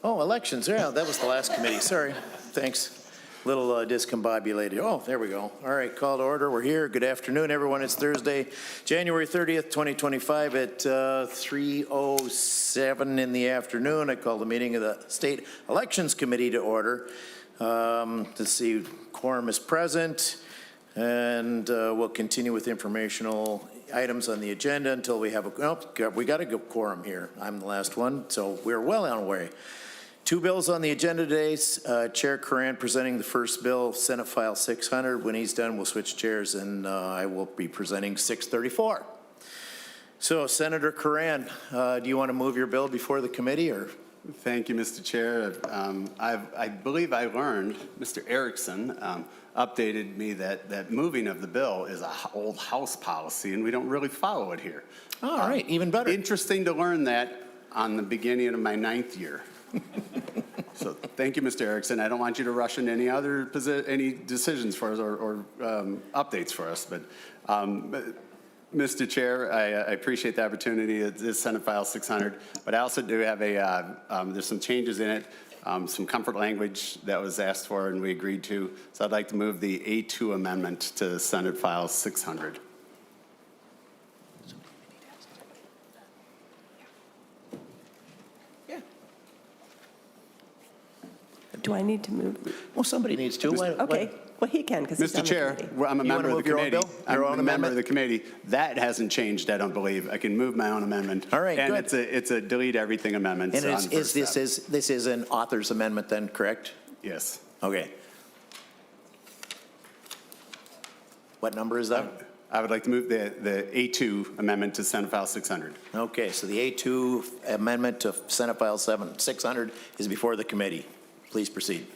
Oh, elections, yeah, that was the last committee, sorry, thanks. Little discombobulated. Oh, there we go. All right, call to order, we're here. Good afternoon, everyone. It's Thursday, January 30th, 2025 at 3:07 in the afternoon. I call the meeting of the State Elections Committee to order. Let's see, quorum is present, and we'll continue with informational items on the agenda until we have we got a good quorum here. I'm the last one, so we're well on our way. Two bills on the agenda today. Chair Koran presenting the first bill, Senate File 600. When he's done, we'll switch chairs, and I will be presenting 634. So, Senator Koran, do you want to move your bill before the committee, or? Thank you, Mr. Chair. I believe I learned, Mr. Erickson updated me that moving of the bill is an old House policy, and we don't really follow it here. All right, even better. Interesting to learn that on the beginning of my 9th year. So thank you, Mr. Erickson. I don't want you to rush into any other any decisions for us or updates for us, but Mr. Chair, I appreciate the opportunity. It is Senate File 600, but I also do have there's some changes in it, some comfort language that was asked for and we agreed to. So I'd like to move the A2 amendment to Senate File 600. Do I need to move? Well, somebody needs to. Okay. Well, he can because Mr. Chair, I'm a member of the committee. I'm a member of the committee. That hasn't changed, I don't believe. I can move my own amendment. All right, and good. it's a delete everything amendment. And this is an author's amendment then, correct? Yes. Okay. What number is that? I would like to move the A2 amendment to Senate File 600. Okay, so the A2 amendment to Senate File 600 is before the committee. Please proceed.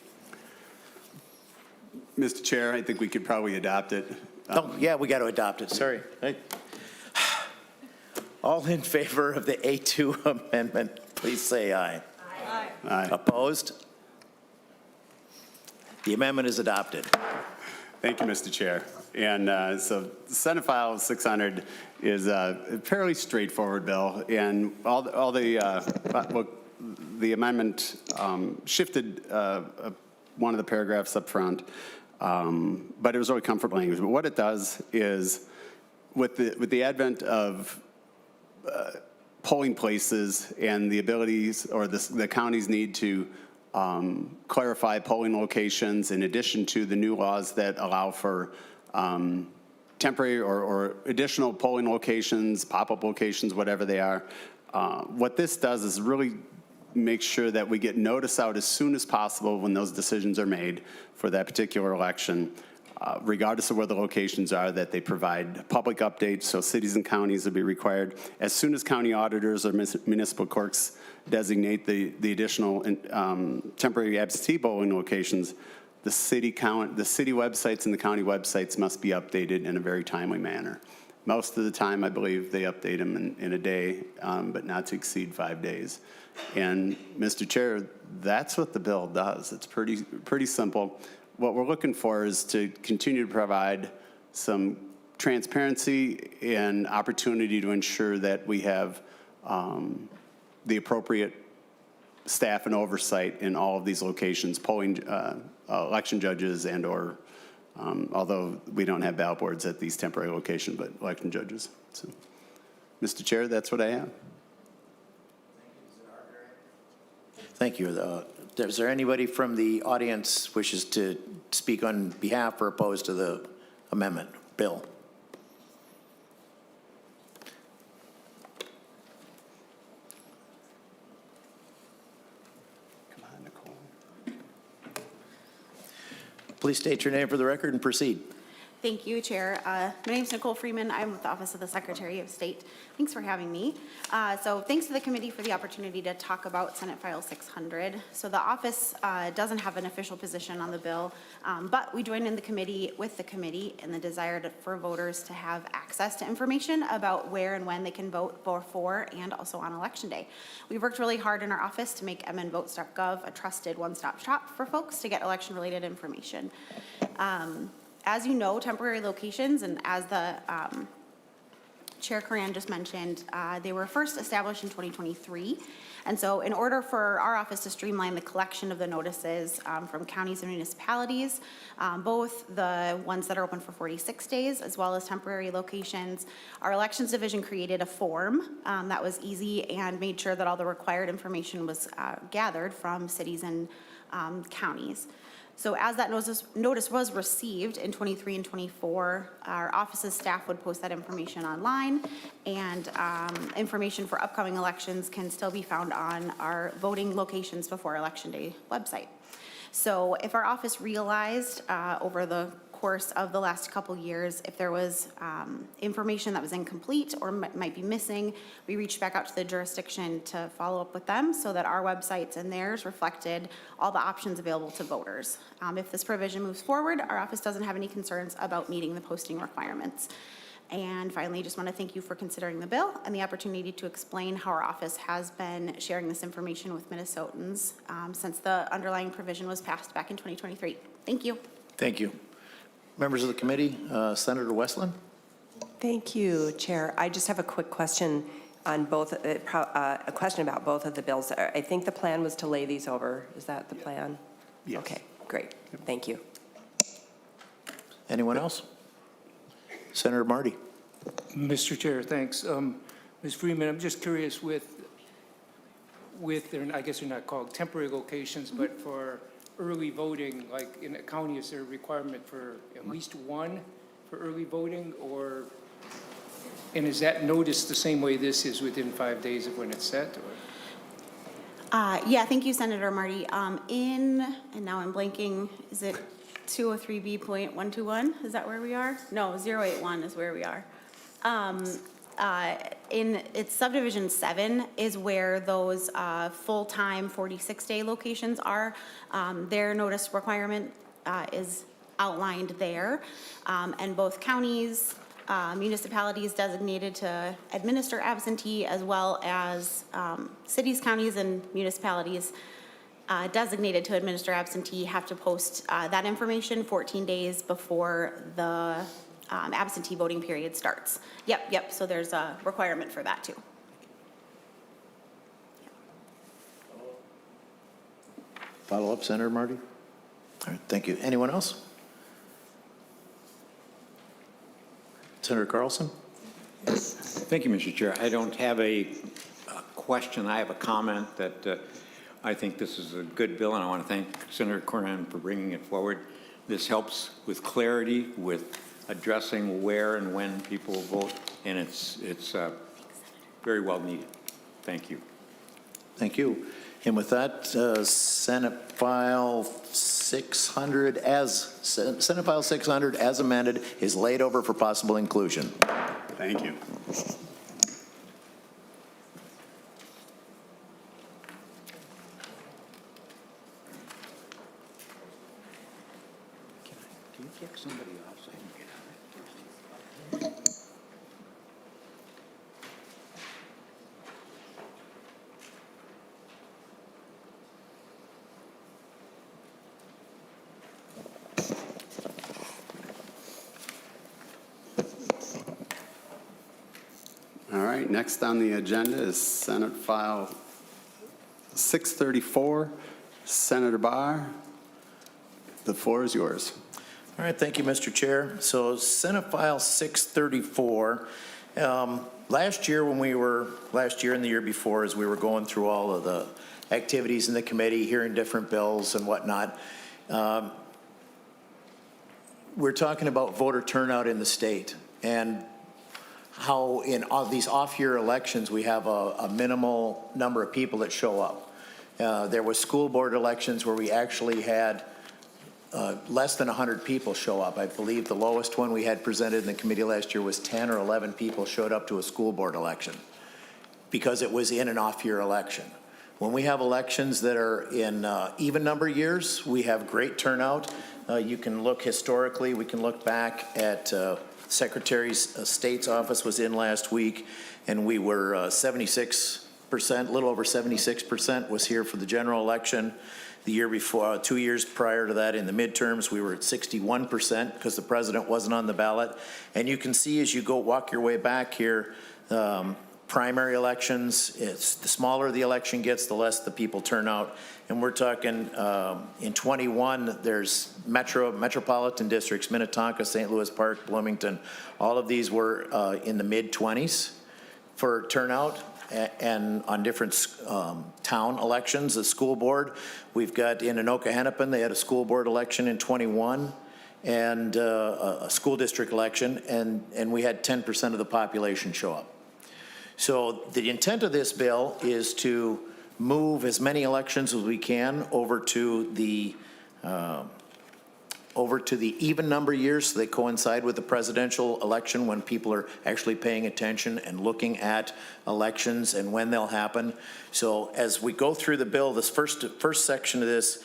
Mr. Chair, I think we could probably adopt it. Oh, yeah, we got to adopt it. Sorry. All in favor of the A2 amendment, please say aye. Aye. Aye. Opposed? The amendment is adopted. Thank you, Mr. Chair. And so Senate File 600 is a fairly straightforward bill, and all the amendment shifted one of the paragraphs up front, but it was really comfort language. But what it does is, with the advent of polling places and the abilities or the county's need to clarify polling locations, in addition to the new laws that allow for temporary or additional polling locations, pop-up locations, whatever they are, what this does is really make sure that we get notice out as soon as possible when those decisions are made for that particular election, regardless of where the locations are, that they provide public updates. So cities and counties will be required, as soon as county auditors or municipal clerks designate the additional temporary absentee polling locations, the city websites and the county websites must be updated in a very timely manner. Most of the time, I believe they update them in a day, but not to exceed 5 days. And Mr. Chair, that's what the bill does. It's pretty simple. What we're looking for is to continue to provide some transparency and opportunity to ensure that we have the appropriate staff and oversight in all of these locations, polling election judges and or although we don't have ballot boards at these temporary locations, but election judges. So, Mr. Chair, that's what I have. Thank you. Is there anybody from the audience wishes to speak on behalf or opposed to the amendment bill? Come on, Nicole. Please state your name for the record and proceed. Thank you, Chair. My name is Nicole Freeman. I'm with the Office of the Secretary of State. Thanks for having me. So thanks to the committee for the opportunity to talk about Senate File 600. So the office doesn't have an official position on the bill, but we join in the committee with the committee in the desire for voters to have access to information about where and when they can vote for and also on Election Day. We've worked really hard in our office to make mnvotes.gov a trusted one-stop shop for folks to get election-related information. As you know, temporary locations, and as the Chair Koran just mentioned, they were first established in 2023. And so in order for our office to streamline the collection of the notices from counties and municipalities, both the ones that are open for 46 days as well as temporary locations, our elections division created a form that was easy and made sure that all the required information was gathered from cities and counties. So as that notice was received in 23 and 24, our office's staff would post that information online, and information for upcoming elections can still be found on our voting locations before Election Day website. So if our office realized over the course of the last couple years, if there was information that was incomplete or might be missing, we reached back out to the jurisdiction to follow up with them so that our websites and theirs reflected all the options available to voters. If this provision moves forward, our office doesn't have any concerns about meeting the posting requirements. And finally, just want to thank you for considering the bill and the opportunity to explain how our office has been sharing this information with Minnesotans since the underlying provision was passed back in 2023. Thank you. Thank you. Members of the committee, Senator Westland. Thank you, Chair. I just have a quick question on both, a question about both of the bills. I think the plan was to lay these over. Is that the plan? Yes. Okay, great. Thank you. Anyone else? Senator Marty. Mr. Chair, thanks. Ms. Freeman, I'm just curious with, I guess they're not called temporary locations, but for early voting, like in a county, is there a requirement for at least one for early voting, or, and is that noticed the same way this is within 5 days of when it's set? Or? Yeah, thank you, Senator Marty. And now I'm blanking, is it 203B.121? Is that where we are? No, 081 is where we are. In its subdivision 7 is where those full-time 46-day locations are. Their notice requirement is outlined there. And both counties, municipalities designated to administer absentee, as well as cities, counties, and municipalities designated to administer absentee have to post that information 14 days before the absentee voting period starts. Yep, so there's a requirement for that too. Follow up, Senator Marty. All right, thank you. Anyone else? Senator Carlson. Thank you, Mr. Chair. I don't have a question. I have a comment that I think this is a good bill, and I want to thank Senator Koran for bringing it forward. This helps with clarity, with addressing where and when people vote, and it's very well needed. Thank you. Thank you. And with that, Senate File 600 as amended is laid over for possible inclusion. Thank you. Can you kick somebody off so I can get All right, next on the agenda is Senate File 634. Senator Bahr, the floor is yours. All right, thank you, Mr. Chair. So Senate File 634, last year and the year before, as we were going through all of the activities in the committee, hearing different bills and whatnot, we're talking about voter turnout in the state and how in all these off-year elections we have a minimal number of people that show up. There was school board elections where we actually had less than 100 people show up. I believe the lowest one we had presented in the committee last year was 10 or 11 people showed up to a school board election because it was in an off-year election. When we have elections that are in even number years, we have great turnout. You can look historically, we can look back at Secretary of State's office was in last week, and we were 76%, a little over 76% was here for the general election. The year before, 2 years prior to that, in the midterms, we were at 61% because the president wasn't on the ballot. And you can see as you go walk your way back here, primary elections, it's the smaller the election gets, the less the people turn out. And we're talking in 21, there's metropolitan districts, Minnetonka, St. Louis Park, Bloomington. All of these were in the mid-20s for turnout. And on different town elections, the school board, we've got in Anoka Hennepin, they had a school board election in 21 and a school district election, and we had 10% of the population show up. So the intent of this bill is to move as many elections as we can over to the even number years, so they coincide with the presidential election when people are actually paying attention and looking at elections and when they'll happen. So as we go through the bill, this first section of this,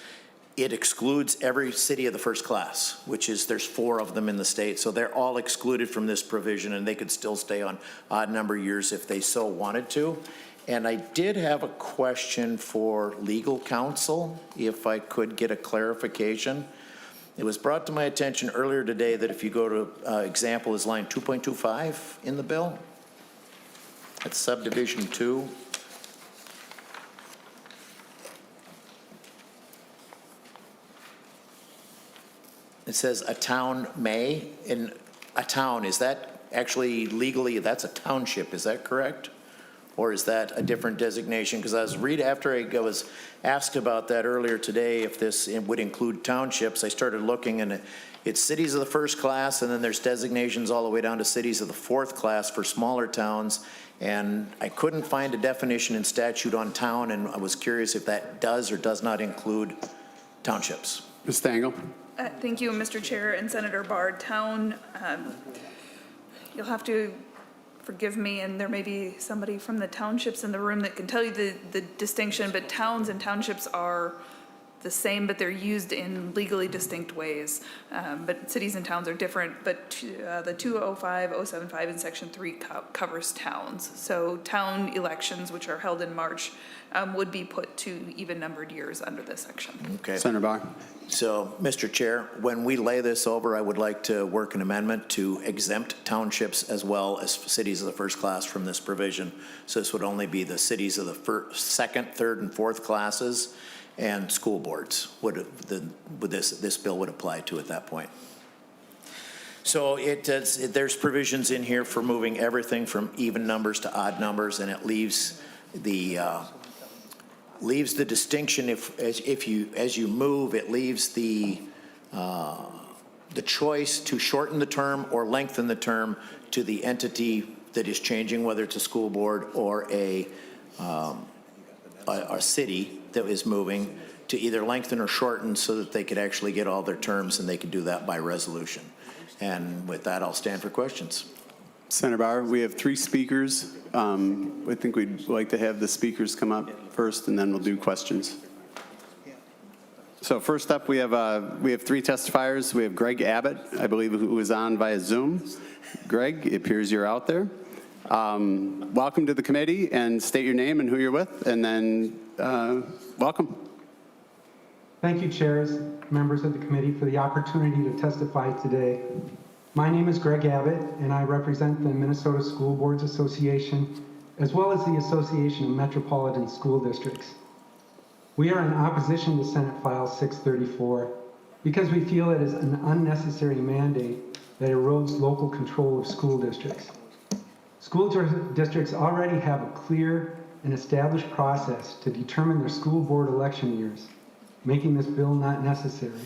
it excludes every city of the first class, which is, there's 4 of them in the state. So they're all excluded from this provision, and they could still stay on odd number years if they so wanted to. And I did have a question for legal counsel, if I could get a clarification. It was brought to my attention earlier today that if you go to, example is line 2.25 in the bill, that's subdivision 2. It says a town may, in a town, is that actually legally, that's a township, is that correct? Or is that a different designation? Because I was after I was asked about that earlier today, if this would include townships, I started looking, and it's cities of the first class, and then there's designations all the way down to cities of the 4th class for smaller towns. And I couldn't find a definition in statute on town, and I was curious if that does or does not include townships. Ms. Stengel? Thank you, Mr. Chair and Senator Bahr. Town, you'll have to forgive me, and there may be somebody from the townships in the room that can tell you the distinction, but towns and townships are the same, but they're used in legally distinct ways. But cities and towns are different, but the 205, 075, and Section 3 covers towns. So town elections, which are held in March, would be put to even-numbered years under this section. Okay. Senator Bahr? So, Mr. Chair, when we lay this over, I would like to work an amendment to exempt townships as well as cities of the first class from this provision. So this would only be the cities of the second, third, and 4th classes, and school boards this bill would apply to at that point. So there's provisions in here for moving everything from even numbers to odd numbers, and it leaves the distinction as you move, it leaves the choice to shorten the term or lengthen the term to the entity that is changing, whether it's a school board or a city that is moving, to either lengthen or shorten so that they could actually get all their terms, and they could do that by resolution. And with that, I'll stand for questions. Senator Bahr, we have 3 speakers. I think we'd like to have the speakers come up first, and then we'll do questions. So first up, we have 3 testifiers. We have Greg Abbott, I believe, who is on via Zoom. Greg, it appears you're out there. Welcome to the committee, and state your name and who you're with, and then welcome. Thank you, chairs, members of the committee, for the opportunity to testify today. My name is Greg Abbott, and I represent the Minnesota School Boards Association, as well as the Association of Metropolitan School Districts. We are in opposition to Senate File 634 because we feel it is an unnecessary mandate that erodes local control of school districts. School districts already have a clear and established process to determine their school board election years, making this bill not necessary.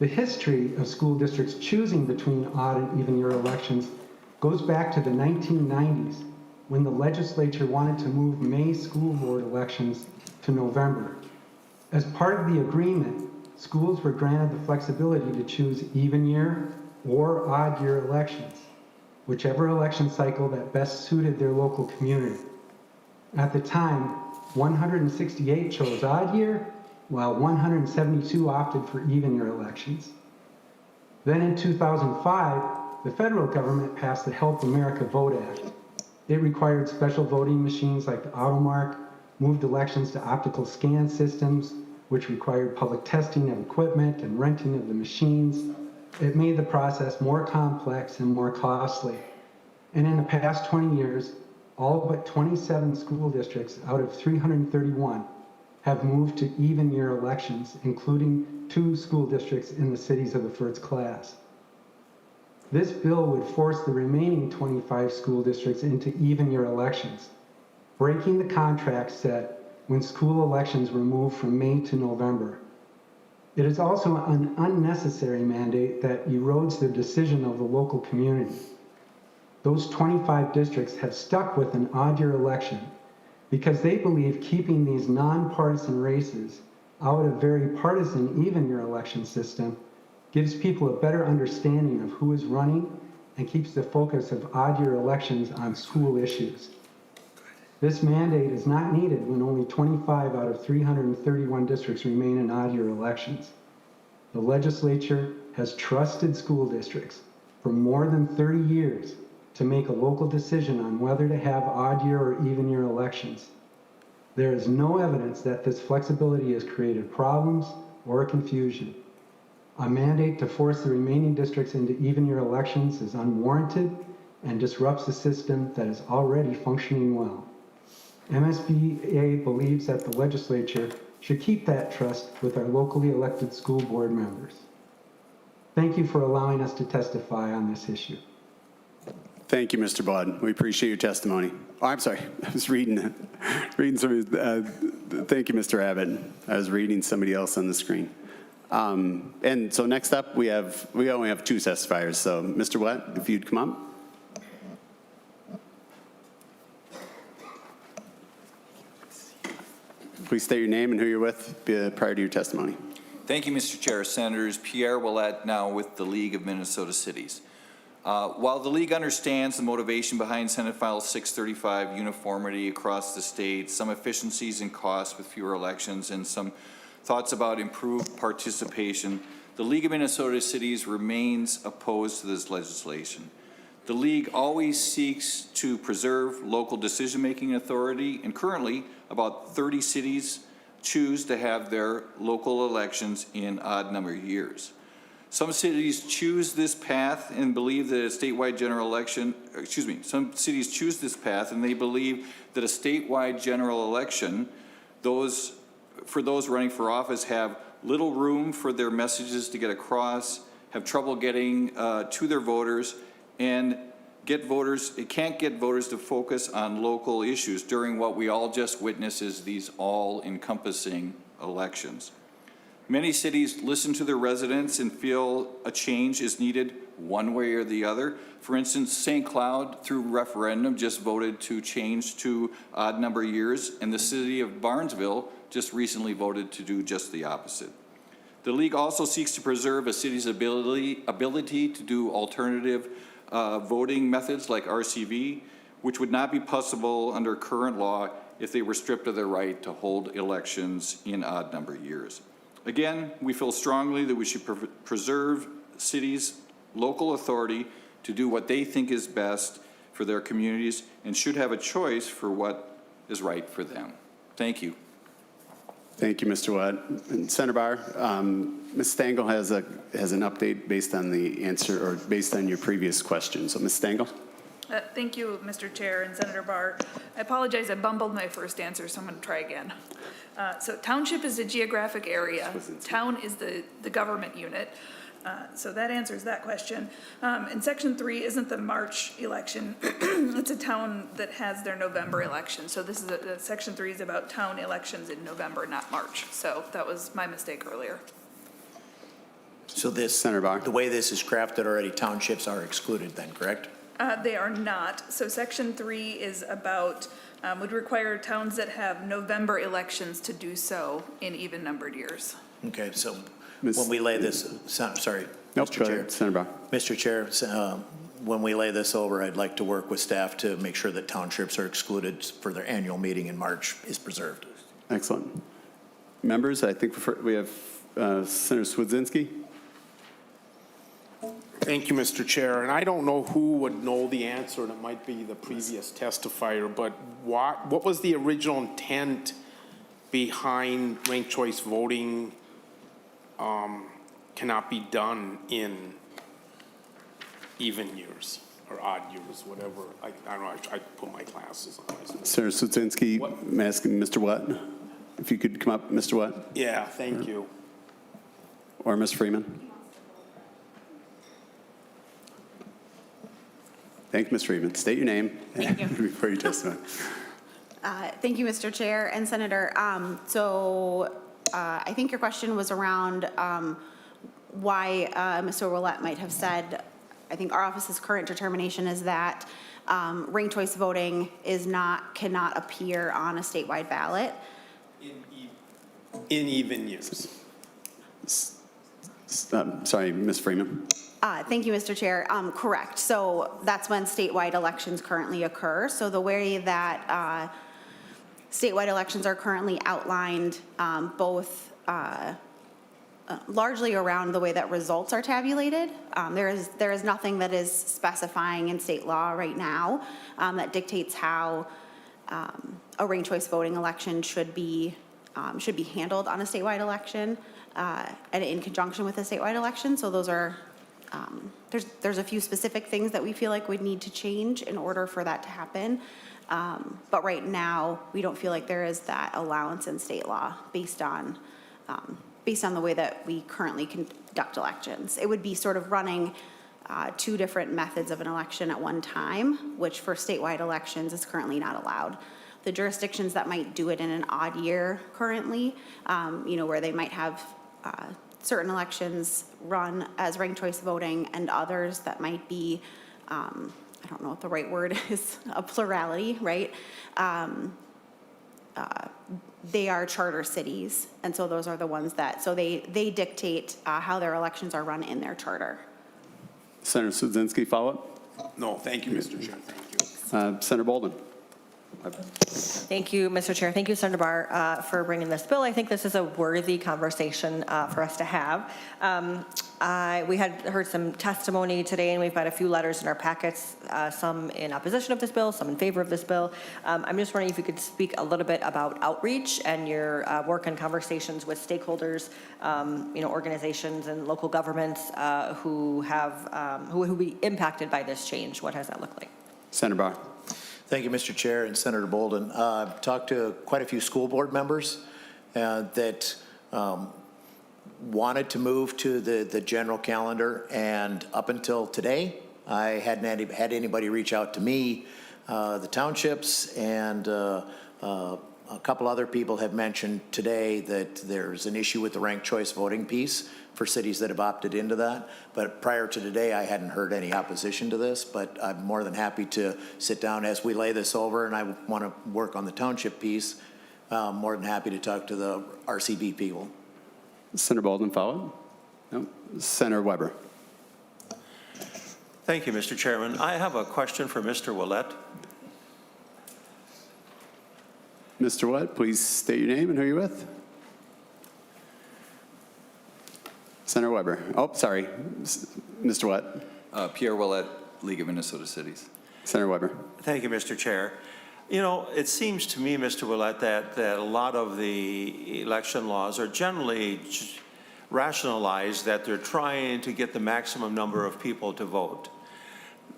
The history of school districts choosing between odd and even year elections goes back to the 1990s, when the legislature wanted to move May school board elections to November. As part of the agreement, schools were granted the flexibility to choose even year or odd year elections, whichever election cycle that best suited their local community. At the time, 168 chose odd year, while 172 opted for even year elections. Then in 2005, the federal government passed the Help America Vote Act. It required special voting machines like the Automark, moved elections to optical scan systems, which required public testing of equipment and renting of the machines. It made the process more complex and more costly. And in the past 20 years, all but 27 school districts out of 331 have moved to even year elections, including 2 school districts in the cities of the first class. This bill would force the remaining 25 school districts into even year elections, breaking the contract set when school elections were moved from May to November. It is also an unnecessary mandate that erodes the decision of the local community. Those 25 districts have stuck with an odd year election because they believe keeping these nonpartisan races out of very partisan even year election system gives people a better understanding of who is running and keeps the focus of odd year elections on school issues. This mandate is not needed when only 25 out of 331 districts remain in odd year elections. The legislature has trusted school districts for more than 30 years to make a local decision on whether to have odd year or even year elections. There is no evidence that this flexibility has created problems or confusion. A mandate to force the remaining districts into even year elections is unwarranted and disrupts a system that is already functioning well. MSBA believes that the legislature should keep that trust with our locally elected school board members. Thank you for allowing us to testify on this issue. Thank you, Mr. Blood. We appreciate your testimony. Oh, I'm sorry. I was reading some. Thank you, Mr. Abbott. I was reading somebody else on the screen. And so next up, we only have 2 testifiers. So, Mr. Wett, if you'd come up. Please state your name and who you're with prior to your testimony. Thank you, Mr. Chair. Senators Pierre Ouellette, now with the League of Minnesota Cities. While the League understands the motivation behind Senate File 635, uniformity across the state, some efficiencies and costs with fewer elections, and some thoughts about improved participation, the League of Minnesota Cities remains opposed to this legislation. The League always seeks to preserve local decision-making authority, and currently about 30 cities choose to have their local elections in odd-number years. Some cities choose this path and believe that a statewide general election, some cities choose this path and they believe that a statewide general election, for those running for office have little room for their messages to get across, have trouble getting to their voters, and it can't get voters to focus on local issues during what we all just witnessed as these all-encompassing elections. Many cities listen to their residents and feel a change is needed one way or the other. For instance, St. Cloud, through referendum, just voted to change to odd number years, and the city of Barnesville just recently voted to do just the opposite. The League also seeks to preserve a city's ability to do alternative voting methods like RCV, which would not be possible under current law if they were stripped of their right to hold elections in odd number years. Again, we feel strongly that we should preserve cities' local authority to do what they think is best for their communities and should have a choice for what is right for them. Thank you. Thank you, Mr. Watt. And Senator Bahr, Ms. Stengel has an update based on the answer or based on your previous question. So, Ms. Stengel. Thank you, Mr. Chair and Senator Bahr. I apologize, I bumbled my first answer, so I'm going to try again. So township is a geographic area. Town is the government unit. So that answers that question. And Section 3 isn't the March election. It's a town that has their November election. So this is Section 3 is about town elections in November, not March. So that was my mistake earlier. So this, Senator Bahr. the way this is crafted already, townships are excluded then, correct? They are not. So Section 3 is about, would require towns that have November elections to do so in even numbered years. Okay, so when we lay this, sorry. Nope, Mr. go Chair. ahead, Senator Bahr. Mr. Chair, when we lay this over, I'd like to work with staff to make sure that townships are excluded for their annual meeting in March is preserved. Excellent. Members, I think we have Senator Swedzinski. Thank you, Mr. Chair. And I don't know who would know the answer, and it might be the previous testifier, but what was the original intent behind ranked choice voting cannot be done in even years or odd years, whatever. I don't know, I put my glasses on. Senator Sudzinski, I'm asking Mr. Watt, if you could come up, Mr. Watt, Yeah, thank you. or Ms. Freeman. Thank you, Ms. Freeman. State your name before you testify. Thank you, Mr. Chair and Senator. I think your question was around why Mr. Willett might have said, I think our office's current determination is that ranked choice voting cannot appear on a statewide ballot. In even years. Sorry, Ms. Freeman. Thank you, Mr. Chair. Correct. So that's when statewide elections currently occur. So the way that statewide elections are currently outlined, both largely around the way that results are tabulated. There is nothing that is specifying in state law right now that dictates how a ranked choice voting election should be handled on a statewide election and in conjunction with a statewide election. So those are there's a few specific things that we feel like would need to change in order for that to happen. But right now, we don't feel like there is that allowance in state law based on the way that we currently conduct elections. It would be sort of running two different methods of an election at one time, which for statewide elections is currently not allowed. The jurisdictions that might do it in an odd year currently, where they might have certain elections run as ranked choice voting and others that might be, I don't know what the right word is, a plurality, right? They are charter cities. And so those are the ones that, so they dictate how their elections are run in their charter. Senator Sudzinski, follow-up? No, thank you, Mr. Chair, thank you. Senator Bolden. Thank you, Mr. Chair. Thank you, Senator Bahr, for bringing this bill. I think this is a worthy conversation for us to have. We had heard some testimony today, and we've got a few letters in our packets, some in opposition of this bill, some in favor of this bill. I'm just wondering if you could speak a little bit about outreach and your work and conversations with stakeholders, organizations and local governments who will be impacted by this change. What does that look like? Senator Bahr. Thank you, Mr. Chair and Senator Bolden. I've talked to quite a few school board members that wanted to move to the general calendar, and up until today, I hadn't had anybody reach out to me. The townships and a couple other people have mentioned today that there's an issue with the ranked choice voting piece for cities that have opted into that. But prior to today, I hadn't heard any opposition to this, but I'm more than happy to sit down as we lay this over, and I want to work on the township piece. More than happy to talk to the RCB people. Senator Bolden, follow? No. Senator Weber. Thank you, Mr. Chairman. I have a question for Mr. Willett. Mr. Watt, please state your name and who you're with. Senator Weber. Oh, sorry. Mr. Watt. Pierre Willett, League of Minnesota Cities. Senator Weber. Thank you, Mr. Chair. It seems to me, Mr. Willett, that a lot of the election laws are generally rationalized that they're trying to get the maximum number of people to vote.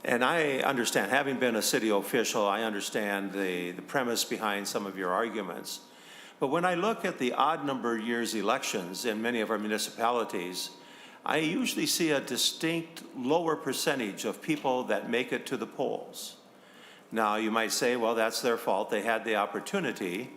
And I understand, having been a city official, I understand the premise behind some of your arguments. But when I look at the odd number years elections in many of our municipalities, I usually see a distinct lower percentage of people that make it to the polls. Now, you might say, well, that's their fault. They had the opportunity.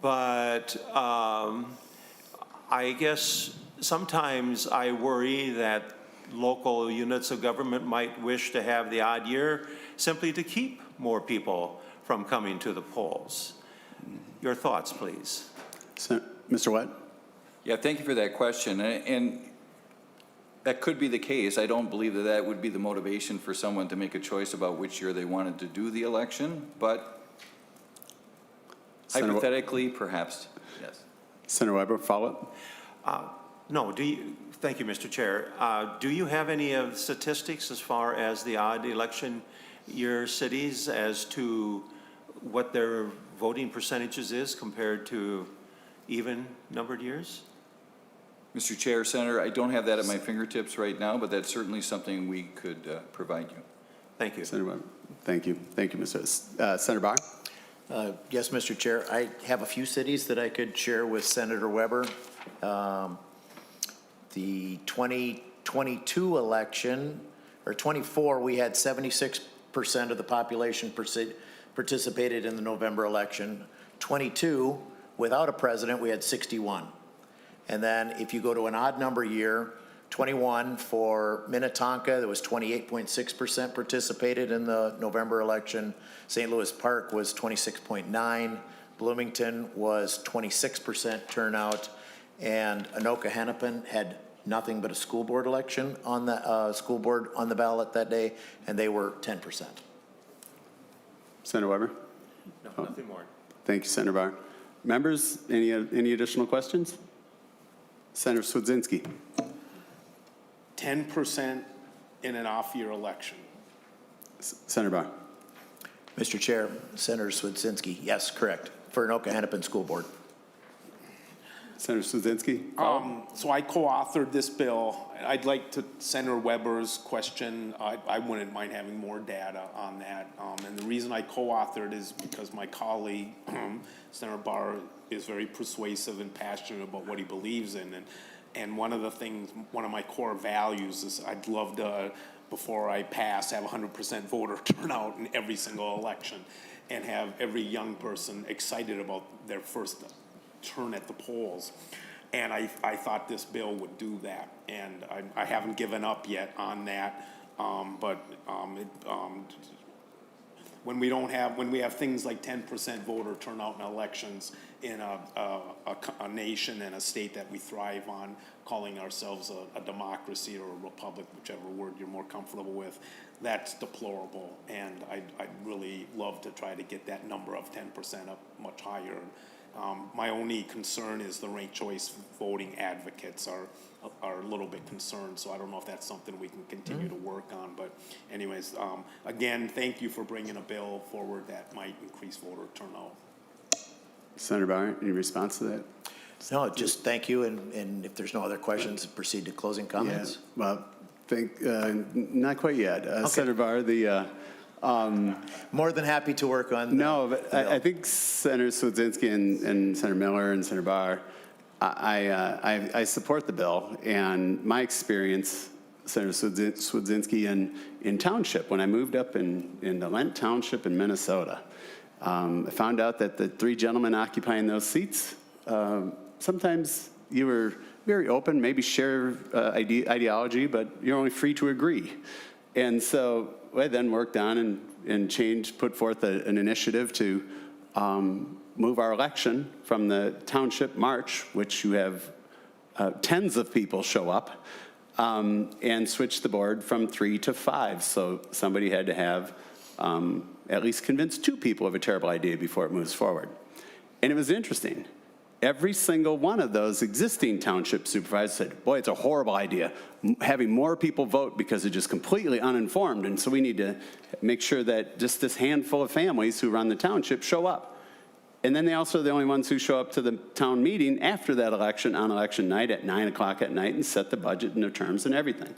But I guess sometimes I worry that local units of government might wish to have the odd year simply to keep more people from coming to the polls. Your thoughts, please. Mr. Watt. Yeah, thank you for that question. And that could be the case. I don't believe that that would be the motivation for someone to make a choice about which year they wanted to do the election, but hypothetically, perhaps, yes. Senator Weber, follow up? No, thank you, Mr. Chair. Do you have any statistics as far as the odd election year cities as to what their voting percentages is compared to even-numbered years? Mr. Chair, Senator, I don't have that at my fingertips right now, but that's certainly something we could provide you. Thank you. Senator Weber. Thank you. Thank you, Mr. Senator Bahr. Yes, Mr. Chair, I have a few cities that I could share with Senator Weber. The 2022 election, or 24, we had 76% of the population participated in the November election. 22, without a president, we had 61. And then if you go to an odd number year, 21 for Minnetonka, there was 28.6% participated in the November election. St. Louis Park was 26.9. Bloomington was 26% turnout. And Anoka-Hennepin had nothing but a school board election on the school board on the ballot that day, and they were 10%. Senator Weber. No, nothing more. Thank you, Senator Bahr. Members, any additional questions? Senator Swedzinski. 10% in an off-year election. Senator Bahr. Mr. Chair, Senator Swedzinski, yes, correct, for Anoka-Hennepin School Board. Senator Swedzinski. So I co-authored this bill. I'd like to, Senator Weber's question, I wouldn't mind having more data on that. And the reason I co-authored is because my colleague, Senator Bahr, is very persuasive and passionate about what he believes in. And one of the things, one of my core values is I'd love to, before I pass, have 100% voter turnout in every single election and have every young person excited about their first turn at the polls. And I thought this bill would do that. And I haven't given up yet on that. When we have things like 10% voter turnout in elections in a nation and a state that we thrive on, calling ourselves a democracy or a republic, whichever word you're more comfortable with, that's deplorable. And I'd really love to try to get that number of 10% up much higher. My only concern is the ranked choice voting advocates are a little bit concerned, so I don't know if that's something we can continue to work on. But anyways, again, thank you for bringing a bill forward that might increase voter turnout. Senator Bahr, any response to that? No, just thank you, and if there's no other questions, proceed to closing comments. Yeah, well, not quite yet. Senator Bahr, More than happy to work on. No, but I think Senator Swedzinski and Senator Miller and Senator Bahr, I support the bill. And my experience, Senator Swedzinski, in township, when I moved up in Lent Township in Minnesota, I found out that the three gentlemen occupying those seats, sometimes you were very open, maybe share ideology, but you're only free to agree. And so I then worked on and put forth an initiative to move our election from the township march, which you have tens of people show up, and switch the board from 3 to 5. So somebody had to have at least convince 2 people of a terrible idea before it moves forward. And it was interesting. Every single one of those existing township supervisors said, boy, it's a horrible idea, having more people vote because they're just completely uninformed. And so we need to make sure that just this handful of families who run the township show up. And then they also are the only ones who show up to the town meeting after that election on election night at 9 o'clock at night and set the budget and the terms and everything.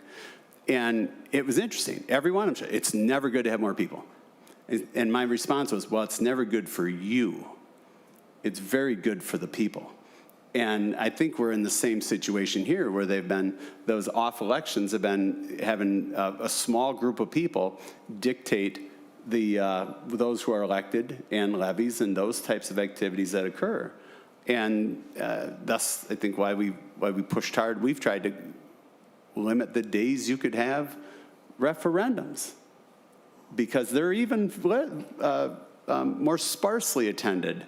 And it was interesting. Every one of them said, it's never good to have more people. And my response was, well, it's never good for you. It's very good for the people. And I think we're in the same situation here where those off elections have been having a small group of people dictate those who are elected and levies and those types of activities that occur. And thus, I think why we pushed hard, we've tried to limit the days you could have referendums because they're even more sparsely attended,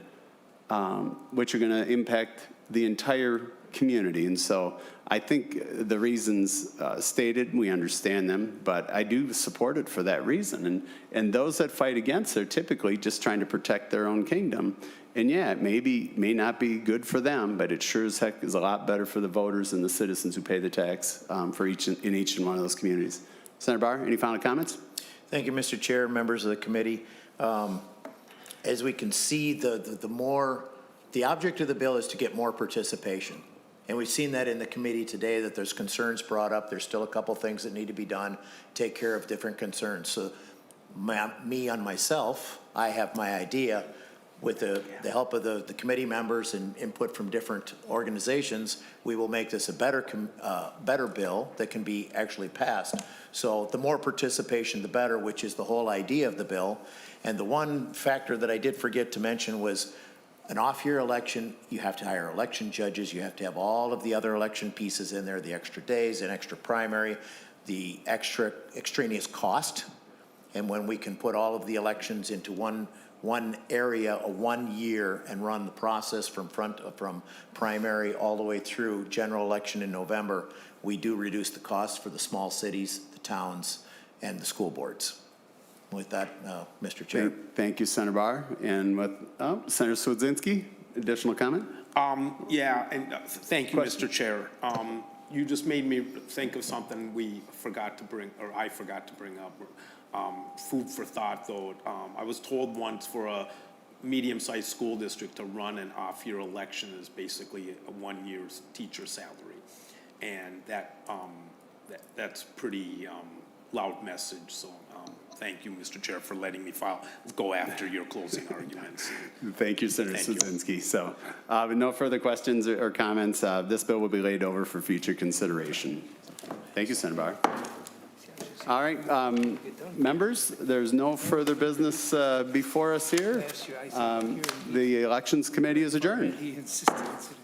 which are going to impact the entire community. And so I think the reasons stated, we understand them, but I do support it for that reason. And those that fight against are typically just trying to protect their own kingdom. And yeah, it may not be good for them, but it sure as heck is a lot better for the voters and the citizens who pay the tax in each and one of those communities. Senator Bahr, any final comments? Thank you, Mr. Chair, members of the committee. As we can see, the more the object of the bill is to get more participation. And we've seen that in the committee today, that there's concerns brought up. There's still a couple things that need to be done, take care of different concerns. So me on myself, I have my idea. With the help of the committee members and input from different organizations, we will make this a better bill that can be actually passed. So the more participation, the better, which is the whole idea of the bill. And the one factor that I did forget to mention was an off-year election, you have to hire election judges, you have to have all of the other election pieces in there, the extra days, an extra primary, the extra extraneous cost. And when we can put all of the elections into one area, 1 year, and run the process from primary all the way through general election in November, we do reduce the cost for the small cities, the towns, and the school boards. With that, Mr. Chair. Thank you, Senator Bahr. And with Senator Swedzinski, additional comment? Yeah, and thank you, Mr. Chair. You just made me think of something I forgot to bring up. Food for thought, though. I was told once for a medium-sized school district to run an off-year election is basically a 1 year's teacher salary. And that's pretty loud message, so thank you, Mr. Chair, for letting me go after your closing arguments. Thank you, Senator Swedzinski. So with no further questions or comments, this bill will be laid over for future consideration. Thank you, Senator Bahr. All right, members, there's no further business before us here. The Elections Committee is adjourned. He insisted.